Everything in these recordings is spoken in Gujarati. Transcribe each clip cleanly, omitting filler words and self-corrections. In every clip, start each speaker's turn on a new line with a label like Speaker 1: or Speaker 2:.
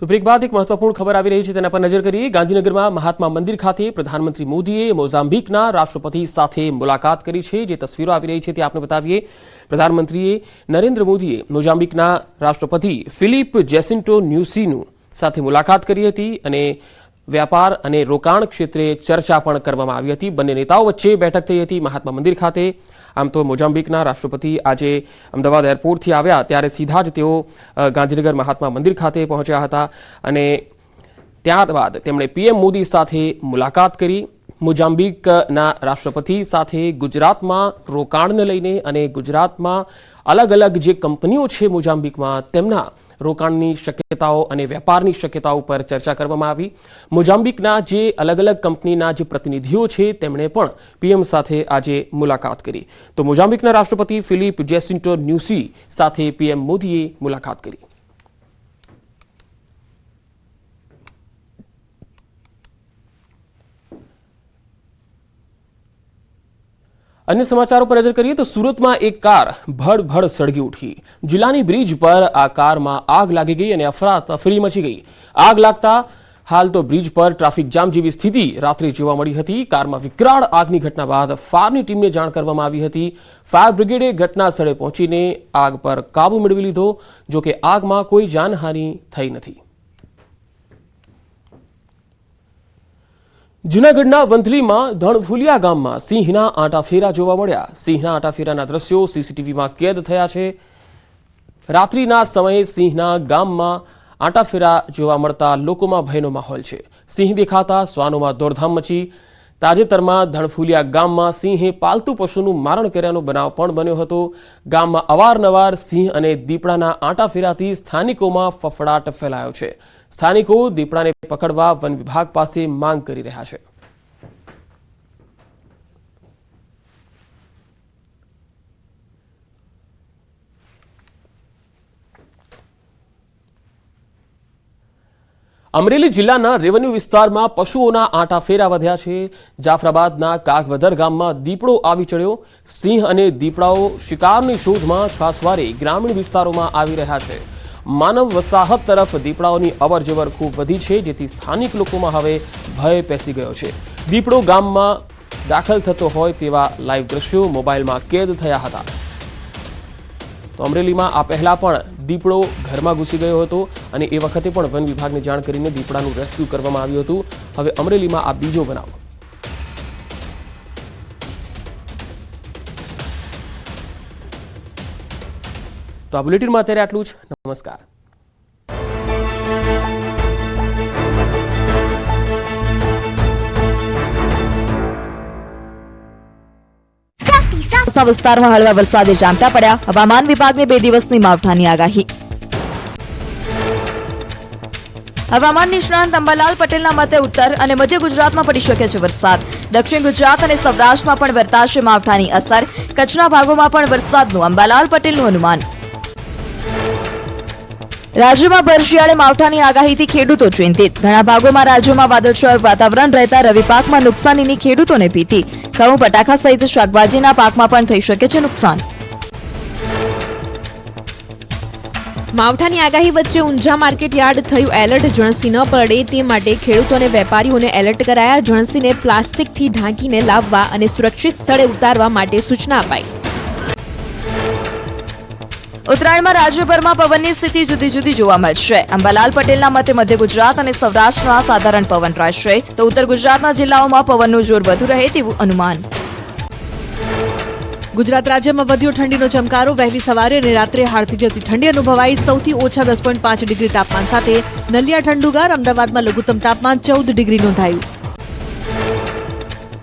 Speaker 1: તો બ્રેક બાદ એક મહત્વપૂર્ણ ખબર આવી રહી છે તેના પર નજર કરીએ। ગાંધીનગરમાં મહાત્મા મંદિર ખાતે પ્રધાનમંત્રી મોદીએ મોઝામ્બિકના રાષ્ટ્રપતિ સાથે મુલાકાત કરી છે। જે તસવીરો આવી રહી છે તે આપને બતાવીએ। પ્રધાનમંત્રીએ નરેન્દ્ર મોદીએ મોઝામ્બિકના રાષ્ટ્રપતિ ફિલિપ જેસિન્ટો ન્યુસીનું સાથે મુલાકાત કરી હતી અને વ્યાપાર અને રોકાણ ક્ષેત્રે ચર્ચા પણ કરવામાં આવી હતી। બંને નેતાઓ વચ્ચે બેઠક થઈ હતી મહાત્મા મંદિર ખાતે। આમ તો મોઝામ્બિકના રાષ્ટ્રપતિ આજે અમદાવાદ એરપોર્ટથી આવ્યા ત્યારે સીધા જ તેઓ ગાંધીનગર મહાત્મા મંદિર ખાતે પહોંચ્યા હતા અને ત્યારબાદ તેમણે પીએમ મોદી સાથે મુલાકાત કરી। મોઝામ્બિકના રાષ્ટ્રપતિ સાથે ગુજરાતમાં રોકાણને લઈને અને ગુજરાતમાં અલગ અલગ જે કંપનીઓ છે મોઝામ્બિકમાં તેમના રોકાણની શક્યતાઓ અને વેપારની શક્યતાઓ પર ચર્ચા કરવામાં આવી। મોઝામ્બિકના જે અલગ અલગ કંપનીના જે પ્રતિનિધિઓ છે તેમણે પણ પીએમ સાથે આજે મુલાકાત કરી। તો મોઝામ્બિકના રાષ્ટ્રપતિ ફિલિપ જેસિન્ટો ન્યુસી સાથે પીએમ મોદીએ મુલાકાત કરી। अन्य समाचारों पर नजर करिए तो सूरत में एक कार भड़ सळगी उठी। जिल्लानी ब्रिज पर आ कार में आग लागी गई और अफरातफरी मची गई। आग लागता हाल तो ब्रिज पर ट्राफिक जाम जेवी स्थिति रात्रे जोवा मळी हती। कार में विकराळ आगनी घटना बाद फायरनी टीमने जाण करवामां आवी हती। फायर ब्रिगेडे घटना स्थळे पहोंचीने आग पर काबू मेळवी लीधो। जो कि आग में कोई जानहानि थई नथी। जूनागढ़ना वंथली में धणफुलिया गाम में सिंहना आटाफेरा जोवा मळ्या। सिंहना आटाफेराना दृश्यो सीसीटीवी में कैद थया छे। रात्रिना समये सिंहना गाम में आटाफेरा जोवा मळता लोकोमां भयनो माहोल छे। सिंह देखाता श्वानोमां दौड़धाम मची। ताजेतरमां धणफुलिया गाममां सिंहे पालतू पशुनुं मारण कर्यानो बनाव पण बन्यो हतो। गाममां अवारनवार सिंह अने દીપડાના આંટાફેરાથી સ્થાનિકોમાં ફફડાટ ફેલાયો છે। સ્થાનિકો દીપડાને પકડવા વન વિભાગ પાસે માંગ કરી રહ્યા છે। अमरेली जिल्लाना रेवन्यू विस्तारमा पशुओना आंटाफेरा वध्या छे। जाफराबादना कागवदर गाममां दीपड़ो आवी चढ़्यो। सिंह अने दीपड़ाओ शिकारनी शोधमां छासवारे ग्रामीण विस्तारोमां आवी रह्या छे। मानव वसाहत तरफ दीपड़ाओनी अवरजवर खूब वधी छे, जेथी स्थानिक लोकोमां हवे भय पेसी गयो छे। दीपड़ो गाममां दाखल थतो होय तेवा लाइव दृश्यो मोबाइलमां कैद थया हता। तो अमरेली में आ पहला पण दीपड़ो घर में घुसी गयो हतो अने ए वखते पण वन विभाग ने जाण करीने दीपड़ानुं रेस्क्यू करवामां आव्युं हतुं। हवे अमरेली में आ बीजो बनाव। तो आ बुलेटिन में अत्यारे आटલું જ। नमस्कार।
Speaker 2: વિસ્તારમાં હળવા વરસાદે જામટા પડ્યા। હવામાન વિભાગની 2 દિવસની માવઠાની આગાહી। હવામાન નિષ્ણાંત અંબાલાલ પટેલના મતે ઉત્તર અને મધ્ય ગુજરાતમાં પડી શકે છે વરસાદ। દક્ષિણ ગુજરાત અને સૌરાષ્ટ્રમાં પણ વર્તાશે માવઠાની અસર। કચ્છના ભાગોમાં પણ વરસાદનું અંબાલાલ પટેલનું અનુમાન। રાજ્યમાં ભર શિયાળે માવઠાની આગાહીથી ખેડૂતો ચિંતિત। ઘણા ભાગોમાં રાજ્યમાં વાદળછાયું વાતાવરણ રહેતા રવિ પાકમાં નુકસાનીની ખેડૂતોને ભીતિ। ઘઉં બટાકા સહિત શાકભાજીના પાકમાં પણ થઈ શકે છે નુકસાન।
Speaker 3: માવઠાની આગાહી વચ્ચે ઊંઝા માર્કેટ યાર્ડ થયું એલર્ટ। ઝણસી ન પડે તે માટે ખેડૂતોને વેપારીઓને એલર્ટ કરાયા। ઝણસીને પ્લાસ્ટિકથી ઢાંકીને લાવવા અને સુરક્ષિત સ્થળે ઉતારવા માટે સૂચના અપાઈ।
Speaker 2: ઉત્તરાયણમાં રાજ્યભરમાં પવનની સ્થિતિ જુદી જુદી જોવા મળશે। અંબાલાલ પટેલના મતે મધ્ય ગુજરાત અને સૌરાષ્ટ્રમાં સાધારણ પવન રહેશે, તો ઉત્તર ગુજરાતના જિલ્લાઓમાં પવનનું જોર વધુ રહે તેવું અનુમાન।
Speaker 3: ગુજરાત રાજ્યમાં વધ્યો ઠંડીનો ચમકારો। વહેલી સવારે અને રાત્રે હાડથી જતી ઠંડી અનુભવાઈ। સૌથી ઓછા 10.5 ડિગ્રી તાપમાન સાથે નલિયા ઠંડુગાર। અમદાવાદમાં લઘુત્તમ તાપમાન 14 ડિગ્રી નોંધાયું।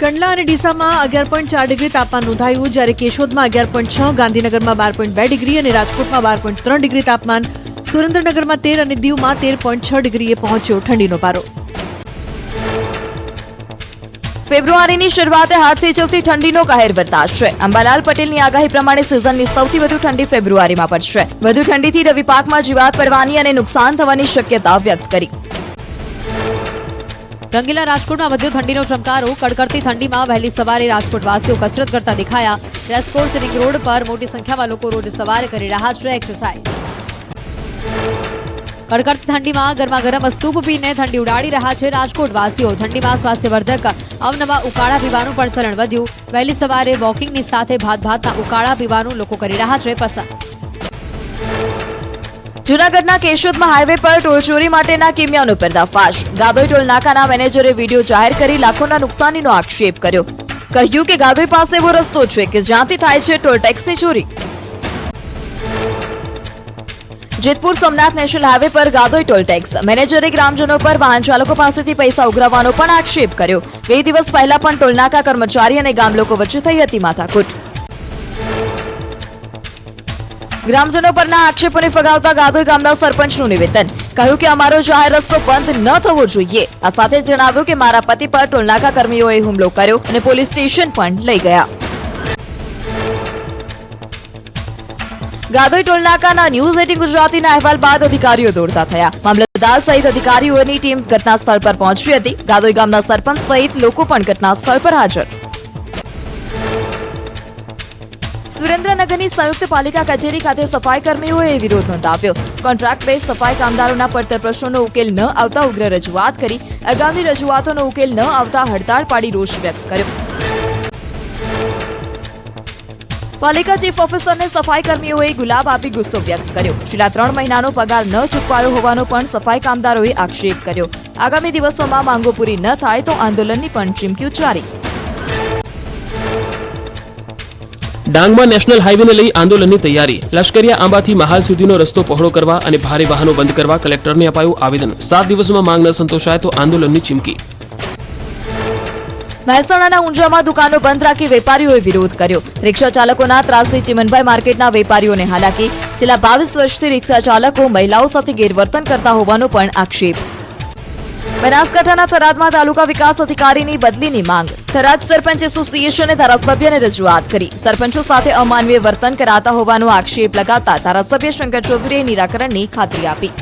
Speaker 3: કંડલા અને ડીસામાં 11.4 ડિગ્રી તાપમાન નોંધાયું, જ્યારે કેશોદમાં 11.6, ગાંધીનગરમાં 12.2 ડિગ્રી અને રાજકોટમાં 12.3 ડિગ્રી તાપમાન। સુરેન્દ્રનગરમાં 13 અને દીવમાં 13.6 ડિગ્રીએ પહોંચ્યો ઠંડીનો પારો।
Speaker 2: ફેબ્રુઆરીની શરૂઆતે હાડથી ચલતી ઠંડીનો કહેર વર્તાશે। અંબાલાલ પટેલની આગાહી પ્રમાણે સિઝનની સૌથી વધુ ઠંડી ફેબ્રુઆરીમાં પડશે। વધુ ઠંડીથી રવિ પાકમાં જીવાત પડવાની અને નુકસાન થવાની શક્યતા વ્યક્ત કરી।
Speaker 3: રંગીલા રાજકોટમાં વધ્યો ઠંડીનો ચમકારો। કડકડતી ઠંડીમાં વહેલી સવારે રાજકોટવાસીઓ કસરત કરતા દેખાયા। રેસકોર્સ રિંગ રોડ પર મોટી સંખ્યામાં લોકો રોડ સવાર કરી રહ્યા છે એક્સરસાઇઝ।
Speaker 4: કડકડતી ઠંડીમાં ગરમાગરમ સૂપ પીને ઠંડી ઉડાડી રહ્યા છે રાજકોટવાસીઓ. ઠંડીમાં સ્વાસ્થ્યવર્ધક અવનવા ઉકાળા પીવાનું પણ ચલણ વધ્યું. વહેલી સવારે વોકિંગની સાથે ભાતના ઉકાળા પીવાનું લોકો કરી રહ્યા છે પસંદ.
Speaker 2: જૂનાગઢના કેશોદમાં હાઈવે પર ટોલ ચોરી માટેના કિમિયાનો પર્દાફાશ. ગાદોઈ ટોલ નાકાના મેનેજરે વિડીયો જાહેર કરી લાખોના નુકસાનીનો આક્ષેપ કર્યો. કહ્યું કે ગાદોઈ પાસે એવો રસ્તો છે કે જ્યાંથી થાય છે ટોલ ટેક્સની ચોરી. જેતપુર સોમનાથ નેશનલ હાઈવે પર ગાદોઈ ટોલ ટેક્સ. મેનેજરે ગ્રામજનો પર વાહન ચાલકો પાસેથી પૈસા ઉઘરાવવાનો પણ આક્ષેપ કર્યો. 2 દિવસ પહેલા પણ ટોલનાકા કર્મચારી અને ગામ લોકો વચ્ચે થઈ હતી માથાકૂટ. ગ્રામજનો પરના આક્ષેપોને ફગાવતા ગાદોઈ ગામના સરપંચનું નિવેદન. કહ્યું કે અમારો જાહેર રસ્તો બંધ ન થવો જોઈએ. આ સાથે જણાવ્યું કે મારા પતિ પર ટોલનાકા કર્મીઓએ હુમલો કર્યો અને પોલીસ સ્ટેશન પણ લઈ ગયા. ગાદોઈ ટોલનાકાના ન્યૂઝ 18 ગુજરાતીના અહેવાલ બાદ અધિકારીઓ દોડતા થયા. મામલતદાર સહિત અધિકારીઓની ટીમ ઘટના સ્થળ પર પહોંચી હતી. ગાદોઈ ગામના સરપંચ સહિત લોકો પણ ઘટના સ્થળ પર હાજર. સુરેન્દ્રનગરની સંયુક્ત પાલિકા કચેરી ખાતે સફાઈ કર્મીઓએ વિરોધ નોંધાવ્યો. કોન્ટ્રાક્ટ બેઝ સફાઈ કામદારોના પડતર પ્રશ્નોનો ઉકેલ ન આવતા ઉગ્ર રજૂઆત કરી. આગામી રજૂઆતોનો ઉકેલ ન આવતા હડતાળ પાડી રોષ વ્યક્ત કર્યો. પાલિકા ચીફ ઓફિસરને સફાઈ કર્મીઓએ ગુલાબ આપી ગુસ્સો વ્યક્ત કર્યો. છેલ્લા 3 મહિનાનો પગાર ન ચૂકવાયો હોવાનો પણ સફાઈ કામદારોએ આક્ષેપ કર્યો. આગામી દિવસોમાં માંગો પૂરી ન થાય તો આંદોલનની પણ ચીમકી ઉચ્ચારી.
Speaker 1: ડાંગમાં નેશનલ હાઈવેને લઈ આંદોલનની તૈયારી. લશ્કરિયા આંબાથી મહાલ સુધીનો રસ્તો પહોળો કરવા અને ભારે વાહનો બંધ કરવા કલેક્ટરને અપાયું આવેદન. 7 દિવસમાં માંગ ન સંતોષાય તો આંદોલનની ચીમકી.
Speaker 2: મહેસાણાના ઊંઝામાં દુકાનો બંધ રાખી વેપારીઓએ વિરોધ કર્યો. રિક્ષા ચાલકોના ત્રાસથી ચીમનભાઈ માર્કેટના વેપારીઓને હાલાકી. છેલ્લા 22 વર્ષથી રિક્ષા ચાલકો મહિલાઓ સાથે ગેરવર્તન કરતા હોવાનો પણ આક્ષેપ. બનાસકાંઠાના થરાદમાં તાલુકા વિકાસ અધિકારીની બદલીની માંગ. થરાદ સરપંચ એસોસિએશને ધારાસભ્યને રજૂઆત કરી. સરપંચો સાથે અમાનવીય વર્તન કરાતા હોવાનો આક્ષેપ લગાતા ધારાસભ્ય શંકર ચૌધરીએ નિરાકરણની ખાતરી આપી.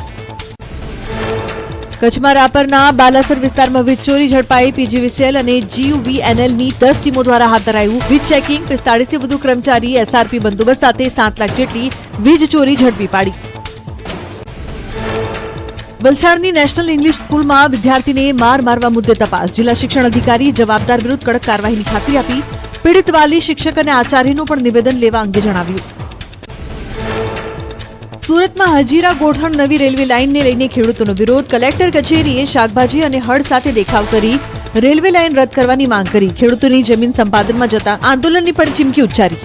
Speaker 4: કચ્છમાં રાપરના બાલાસર વિસ્તારમાં વીજ ચોરી ઝડપાઈ. પીજીવીસીએલ અને જીયુવીએનએલની 10 ટીમો દ્વારા હાથ ધરાયું વીજ ચેકિંગ. 45 થી વધુ કર્મચારી એસઆરપી બંદોબસ્ત સાથે 7 લાખ જેટલી વીજ ચોરી ઝડપી પાડી. વલસાડની નેશનલ ઇંગ્લિશ સ્કૂલમાં વિદ્યાર્થીને માર મારવા મુદ્દે તપાસ. જિલ્લા શિક્ષણ અધિકારી જવાબદાર વિરુદ્ધ કડક કાર્યવાહીની ખાતરી આપી. પીડિત વાલી, શિક્ષક અને આચાર્યનું પણ નિવેદન લેવા અંગે જણાવ્યું. સુરતમાં હજીરા ગોઠણ નવી રેલવે લાઇનને લઈને ખેડૂતોનો વિરોધ. કલેક્ટર કચેરીએ શાકભાજી અને હળ સાથે દેખાવ કરી રેલવે લાઇન રદ કરવાની માંગ કરી. ખેડૂતોની જમીન સંપાદનમાં જતા આંદોલનની પણ ચીમકી ઉચ્ચારી.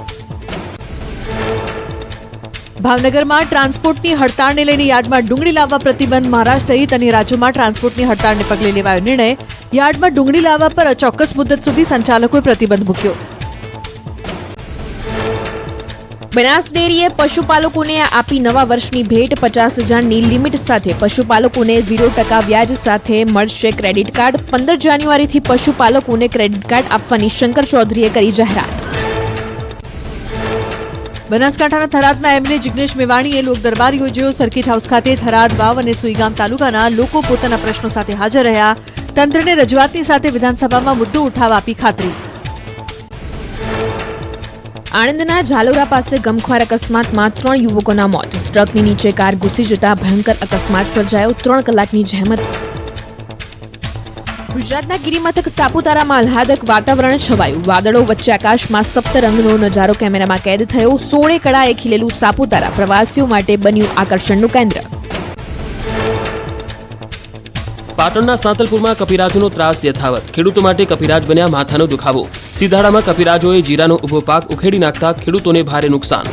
Speaker 4: ભાવનગરમાં ટ્રાન્સપોર્ટની હડતાળને લઈને યાર્ડમાં ડુંગળી લાવવા પ્રતિબંધ. મહારાષ્ટ્ર સહિત અન્ય રાજ્યોમાં ટ્રાન્સપોર્ટની હડતાળને પગલે લેવાયો નિર્ણય. યાર્ડમાં ડુંગળી લાવવા પર અચોક્કસ મુદ્દત સુધી સંચાલકોએ પ્રતિબંધ મૂક્યો.
Speaker 3: બનાસ ડેરીએ પશુપાલકોને આપી નવા વર્ષની ભેટ. 50,000ની લિમિટ સાથે પશુપાલકોને 0% વ્યાજ સાથે મળશે ક્રેડિટ કાર્ડ. 15 જાન્યુઆરીથી પશુપાલકોને ક્રેડિટ કાર્ડ આપવાની શંકર ચૌધરીએ કરી જાહેરાત.
Speaker 4: બનાસકાંઠાના થરાદમાં એમએલએ જિગ્નેશ મેવાણીએ લોકદરબાર યોજ્યો. સર્કિટ હાઉસ ખાતે થરાદ, વાવ અને સુઈગામ તાલુકાના લોકો પોતાના પ્રશ્નો સાથે હાજર રહ્યા. તંત્રને રજૂઆતની સાથે વિધાનસભામાં મુદ્દો ઉઠાવવા આપી ખાતરી.
Speaker 3: આણંદના ઝાલોરા પાસે ગમખ્વાર અકસ્માતમાં 3 યુવકોના મોત. ટ્રકની નીચે કાર ઘૂસી જતા ભયંકર અકસ્માત સર્જાયો. 3 કલાકની જહેમત. ગુજરાતના ગિરિમથક સાપુતારામાં આહ્લાદક વાતાવરણ છવાયું. વાદળો વચ્ચે આકાશમાં સપ્તરંગનો નજારો કેમેરામાં કેદ થયો. 16 કળાએ ખીલેલું સાપુતારા પ્રવાસીઓ માટે બન્યું આકર્ષણનું કેન્દ્ર.
Speaker 1: પાટણના સાંતલપુરમાં કપિરાજનો ત્રાસ યથાવત. ખેડૂતો માટે કપિરાજ બન્યા માથાનો દુખાવો. સીધાડામાં કપિરાજોએ જીરાનો ઉભો પાક ઉખેડી નાખતા ખેડૂતોને ભારે નુકસાન.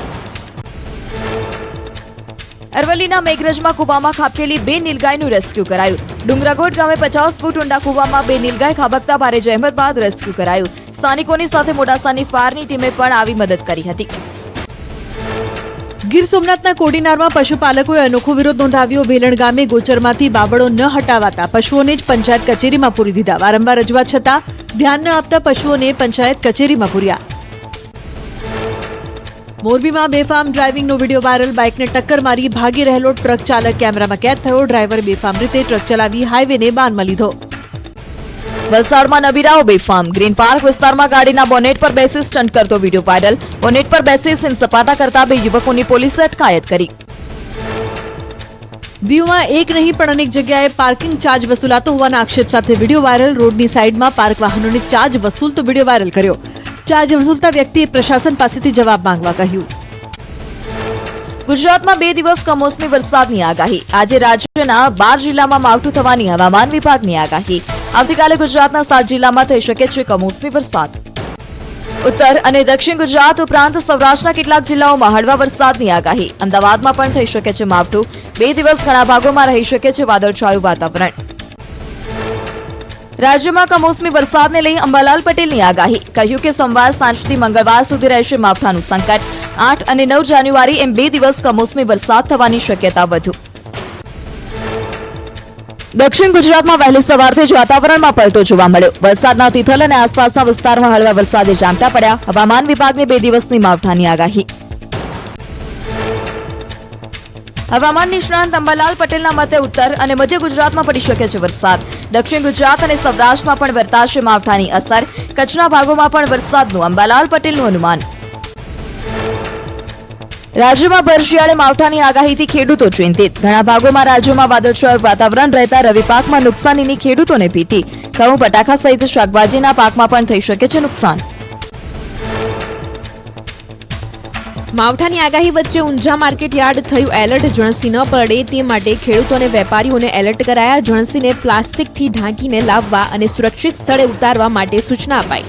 Speaker 2: અરવલ્લીના મેઘરજમાં કૂવામાં ખાબકેલી 2 નીલગાયનું રેસ્ક્યુ કરાયું. ડુંગરાગોટ ગામે 50 ફૂટ ઊંડા કૂવામાં 2 નીલગાય ખાબકતા ભારે જહેમત બાદ રેસ્ક્યુ કરાયું. સ્થાનિકોની સાથે મોડાસાની ફાયરની ટીમે પણ આવી મદદ કરી હતી.
Speaker 4: ગીર સોમનાથના કોડીનારમાં પશુપાલકોએ અનોખો વિરોધ નોંધાવ્યો. વેલણ ગામે ગોચરમાંથી બાવળો ન હટાવાતા પશુઓને જ પંચાયત કચેરીમાં પૂરી દીધા. વારંવાર રજૂઆત છતાં ધ્યાન ન આપતા પશુઓને પંચાયત કચેરીમાં પૂર્યા. મોરબીમાં બેફામ ડ્રાઇવિંગનો વિડીયો વાયરલ. બાઇકને ટક્કર મારી ભાગી રહેલો ટ્રક ચાલક કેમેરામાં કેદ થયો. ડ્રાઈવરે બેફામ રીતે ટ્રક ચલાવી હાઈવેને બાનમાં લીધો.
Speaker 2: વલસાડમાં નબીરાઓ બેફામ. ગ્રીન પાર્ક વિસ્તારમાં ગાડીના બોનેટ પર બેસી સ્ટન્ટ કરતો વિડીયો વાયરલ. બોનેટ પર બેસી સીન સપાટા કરતા 2 યુવકોની પોલીસે અટકાયત કરી.
Speaker 4: દીવમાં એક નહીં પણ અનેક જગ્યાએ પાર્કિંગ ચાર્જ વસૂલાતો હોવાના આક્ષેપ સાથે વિડીયો વાયરલ. રોડની સાઈડમાં પાર્ક વાહનોની ચાર્જ વસૂલતો વિડીયો વાયરલ કર્યો. ચાર્જ વસૂલતા વ્યક્તિએ પ્રશાસન પાસેથી જવાબ માંગવા કહ્યું.
Speaker 2: ગુજરાતમાં 2 દિવસ કમોસમી વરસાદની આગાહી. આજે રાજ્યના 12 જિલ્લામાં માવઠું થવાની હવામાન વિભાગની આગાહી. આવતીકાલે ગુજરાતના 7 જિલ્લામાં થઈ શકે છે કમોસમી વરસાદ. ઉત્તર અને દક્ષિણ ગુજરાત ઉપરાંત સૌરાષ્ટ્રના કેટલાક જિલ્લાઓમાં હળવા વરસાદની આગાહી. અમદાવાદમાં પણ થઈ શકે છે માવઠું. 2 દિવસ ઘણા ભાગોમાં રહી શકે છે વાદળછાયું વાતાવરણ. રાજ્યમાં કમોસમી વરસાદને લઈ અંબાલાલ પટેલની આગાહી. કહ્યું કે સોમવાર સાંજથી મંગળવાર સુધી રહેશે માવઠાનું સંકટ. 8 અને 9 જાન્યુઆરી એમ 2 દિવસ કમોસમી વરસાદ થવાની શક્યતા વધુ. દક્ષિણ ગુજરાતમાં વહેલી સવારથી જ વાતાવરણમાં પલટો જોવા મળ્યો. વલસાડના તિથલ અને આસપાસના વિસ્તારમાં હળવા વરસાદે જામટા પડ્યા. હવામાન વિભાગની 2 દિવસની માવઠાની આગાહી. હવામાન નિષ્ણાંત અંબાલાલ પટેલના મતે ઉત્તર અને મધ્ય ગુજરાતમાં પડી શકે છે વરસાદ. દક્ષિણ ગુજરાત અને સૌરાષ્ટ્રમાં પણ વર્તાશે માવઠાની અસર. કચ્છના ભાગોમાં પણ વરસાદનું અંબાલાલ પટેલનું અનુમાન. રાજ્યમાં ભર શિયાળે માવઠાની આગાહીથી ખેડૂતો ચિંતિત. ઘણા ભાગોમાં રાજ્યમાં વાદળછાયું વાતાવરણ રહેતા રવિ પાકમાં નુકસાનીની ખેડૂતોને ભીતિ. ઘઉં, બટાકા સહિત શાકભાજીના પાકમાં પણ થઈ શકે છે નુકસાન.
Speaker 3: માવઠાની આગાહી વચ્ચે ઊંઝા માર્કેટ યાર્ડ થયું એલર્ટ. ઝણસી ન પડે તે માટે ખેડૂતો અને વેપારીઓને એલર્ટ કરાયા. ઝણસીને પ્લાસ્ટિકથી ઢાંકીને લાવવા અને સુરક્ષિત સ્થળે ઉતારવા માટે સૂચના અપાઈ.